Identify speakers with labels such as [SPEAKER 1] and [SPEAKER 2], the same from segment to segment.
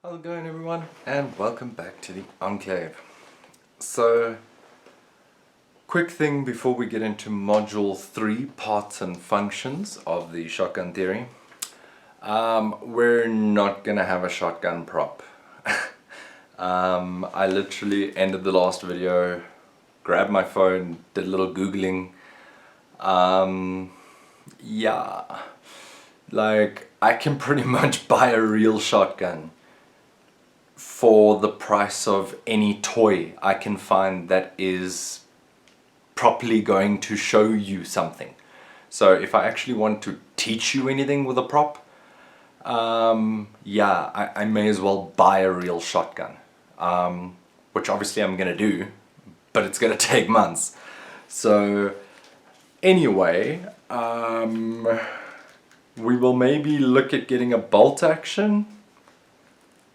[SPEAKER 1] How's it going, everyone, and welcome back to the Enclave. So, quick thing before we get into module 3, parts and functions of the shotgun theory. We're not gonna have a shotgun prop. I literally ended the last video, grabbed my phone, did a little googling. Yeah, like I can pretty much buy a real shotgun for the price of any toy I can find that is properly going to show you something. So if I actually want to teach you anything with a prop, yeah, I may as well buy a real shotgun, which obviously I'm gonna do, but it's gonna take months. So anyway, we will maybe look at getting a bolt action.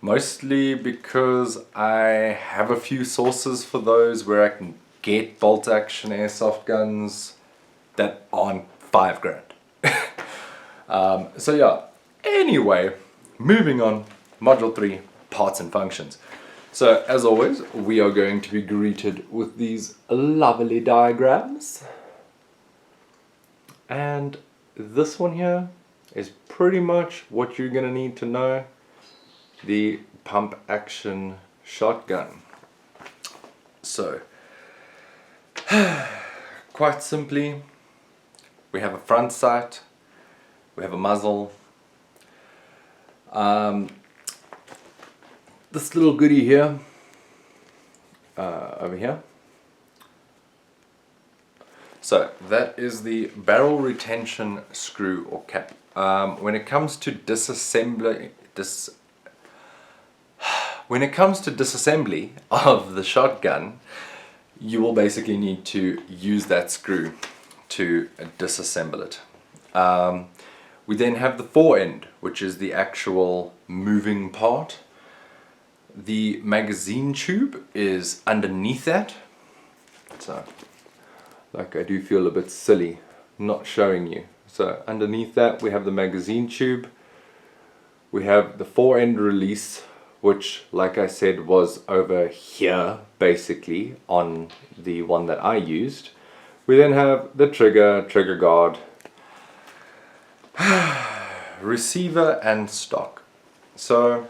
[SPEAKER 1] Mostly because I have a few sources for those where I can get bolt action airsoft guns that aren't $5 grand. So yeah, anyway, moving on, module 3, parts and functions. So as always, we are going to be greeted with these lovely diagrams. And this one here is pretty much what you're gonna need to know. The pump action shotgun. So, quite simply, we have a front sight, we have a muzzle. This little goodie here, over here. So that is the barrel retention screw or cap. When it comes to disassembly of the shotgun, you will basically need to use that screw to disassemble it. We then have the forend, which is the actual moving part. The magazine tube is underneath that. So, like, I do feel a bit silly not showing you. So underneath that we have the magazine tube. We have the forend release, which, like I said, was over here basically on the one that I used. We then have the trigger guard, receiver and stock. So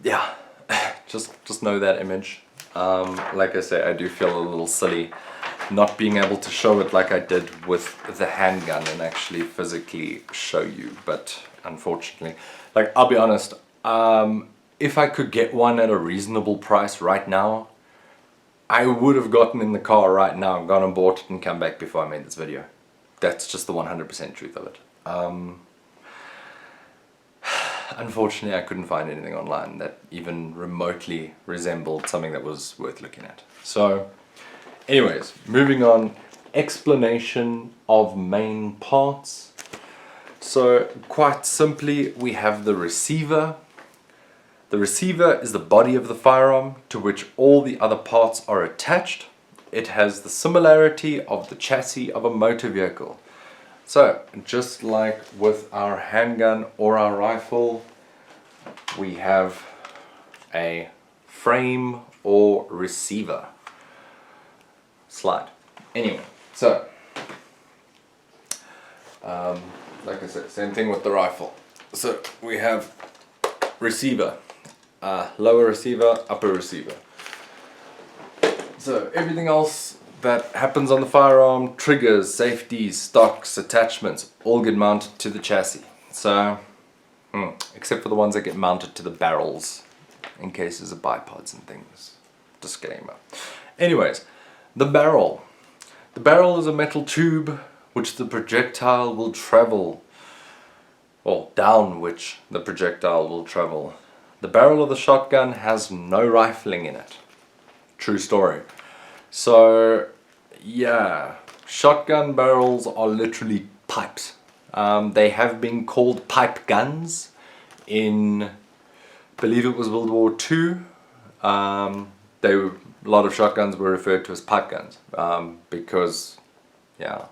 [SPEAKER 1] yeah, just know that image. Like I say, I do feel a little silly not being able to show it like I did with the handgun and actually physically show you, but unfortunately, like, I'll be honest, if I could get one at a reasonable price right now, I would have gotten in the car right now, gone and bought it and come back before I made this video. That's just the 100% truth of it. Unfortunately, I couldn't find anything online that even remotely resembled something that was worth looking at. So, anyways, moving on, explanation of main parts. So quite simply, we have the receiver. The receiver is the body of the firearm to which all the other parts are attached. It has the similarity of the chassis of a motor vehicle. So just like with our handgun or our rifle, we have a frame or receiver. Slide. Anyway, so like I said, same thing with the rifle. So we have receiver, lower receiver, upper receiver. So everything else that happens on the firearm, triggers, safeties, stocks, attachments, all get mounted to the chassis. So, except for the ones that get mounted to the barrels, in cases of bipods and things. Disclaimer. Anyways, the barrel. The barrel is a metal tube which the projectile will travel, or down which the projectile will travel. The barrel of the shotgun has no rifling in it. True story. So yeah, shotgun barrels are literally pipes. They have been called pipe guns in, I believe it was World War II. A lot of shotguns were referred to as pipe guns because, yeah,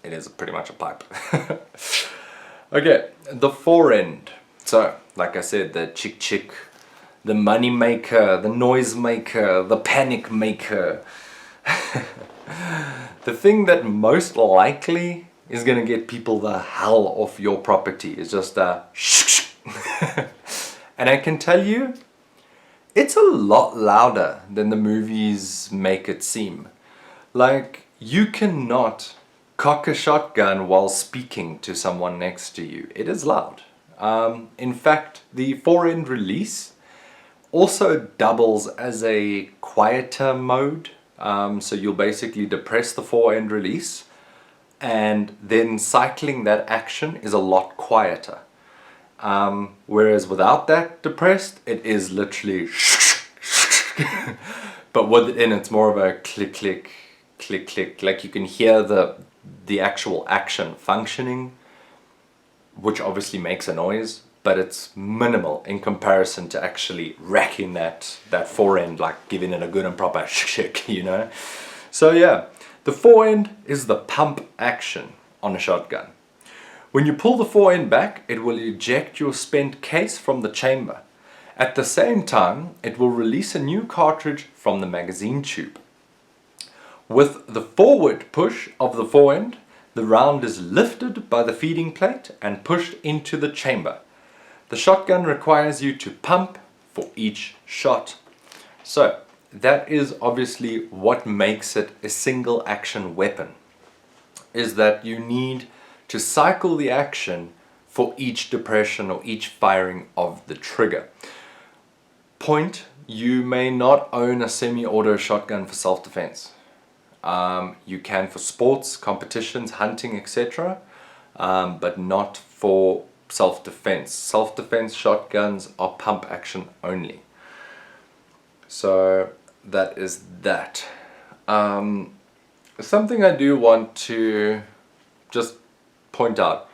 [SPEAKER 1] it is pretty much a pipe. Okay, the forend. So, like I said, the chick, the money maker, the noise maker, the panic maker. The thing that most likely is going to get people the hell off your property is just a shh. And I can tell you, it's a lot louder than the movies make it seem. Like, you cannot cock a shotgun while speaking to someone next to you. It is loud. In fact, the fore-end release also doubles as a quieter mode. So you'll basically depress the fore-end release, and then cycling that action is a lot quieter. Whereas without that depressed, it is literally but with it in, it's more of a click, click, click, click. Like you can hear the actual action functioning, which obviously makes a noise, but it's minimal in comparison to actually racking that fore-end, like giving it a good and proper shake, you know? So yeah, the fore-end is the pump action on a shotgun. When you pull the fore-end back, it will eject your spent case from the chamber. At the same time, it will release a new cartridge from the magazine tube. With the forward push of the fore-end, the round is lifted by the feeding plate and pushed into the chamber. The shotgun requires you to pump for each shot. So, that is obviously what makes it a single action weapon, is that you need to cycle the action for each depression or each firing of the trigger. Point, you may not own a semi-auto shotgun for self-defense. You can for sports, competitions, hunting, etc., but not for self-defense. Self-defense shotguns are pump action only. So that is that. Something I do want to just point out.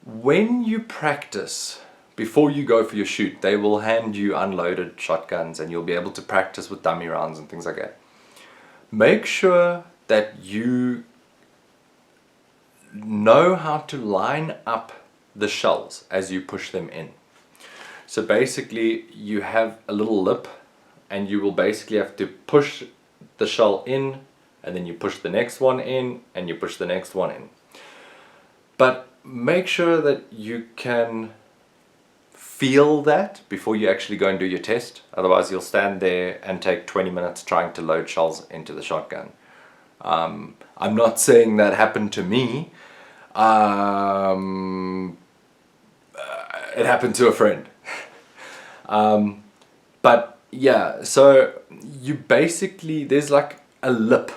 [SPEAKER 1] When you practice, before you go for your shoot, they will hand you unloaded shotguns and you'll be able to practice with dummy rounds and things like that. Make sure that you know how to line up the shells as you push them in. So basically you have a little lip and you will basically have to push the shell in, and then you push the next one in, and you push the next one in. But make sure that you can feel that before you actually go and do your test. Otherwise you'll stand there and take 20 minutes trying to load shells into the shotgun. I'm not saying that happened to me. It happened to a friend. But yeah, so you basically, there's like a lip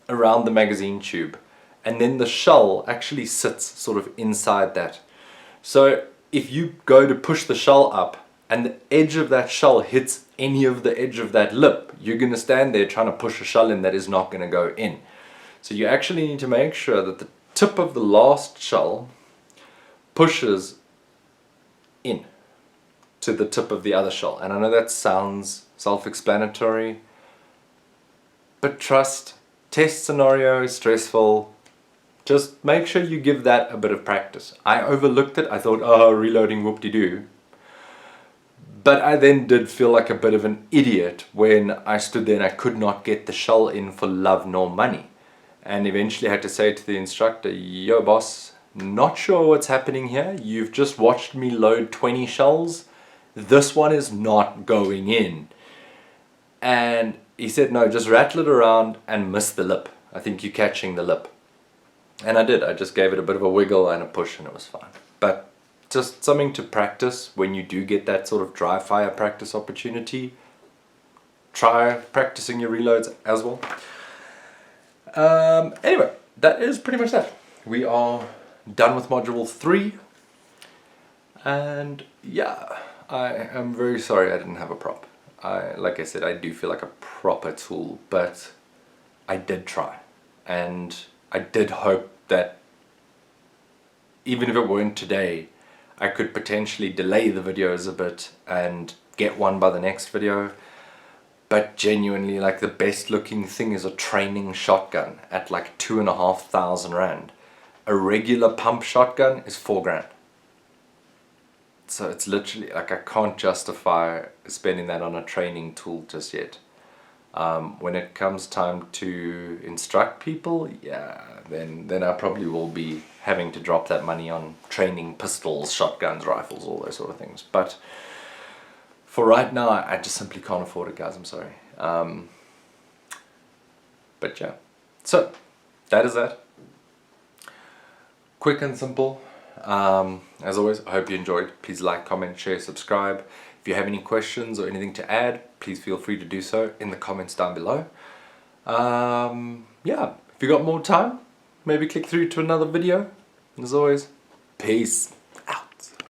[SPEAKER 1] around the magazine tube, and then the shell actually sits sort of inside that. So if you go to push the shell up and the edge of that shell hits any of the edge of that lip, you're going to stand there trying to push a shell in that is not going to go in. So you actually need to make sure that the tip of the last shell pushes in to the tip of the other shell. And I know that sounds self-explanatory, but trust, test scenario is stressful. Just make sure you give that a bit of practice. I overlooked it. I thought, oh, reloading, whoop-de-doo. But I then did feel like a bit of an idiot when I stood there and I could not get the shell in for love nor money. And eventually had to say to the instructor, yo boss, not sure what's happening here. You've just watched me load 20 shells. This one is not going in. And he said, no, just rattle it around and miss the lip. I think you're catching the lip. And I did. I just gave it a bit of a wiggle and a push and it was fine. But just something to practice when you do get that sort of dry fire practice opportunity. Try practicing your reloads as well. Anyway, that is pretty much that. We are done with module 3. And yeah, I am very sorry I didn't have a prop. Like I said, I do feel like a proper tool, but I did try. And I did hope that even if it weren't today, I could potentially delay the videos a bit and get one by the next video. But genuinely, like, the best looking thing is a training shotgun at like 2,500 rand. A regular pump shotgun is 4 grand. So it's literally like I can't justify spending that on a training tool just yet. When it comes time to instruct people, yeah, then I probably will be having to drop that money on training pistols, shotguns, rifles, all those sort of things. But for right now, I just simply can't afford it, guys. I'm sorry. But yeah, so that is that. Quick and simple. As always, I hope you enjoyed. Please like, comment, share, subscribe. If you have any questions or anything to add, please feel free to do so in the comments down below. Yeah, if you got more time, maybe click through to another video. And as always, peace.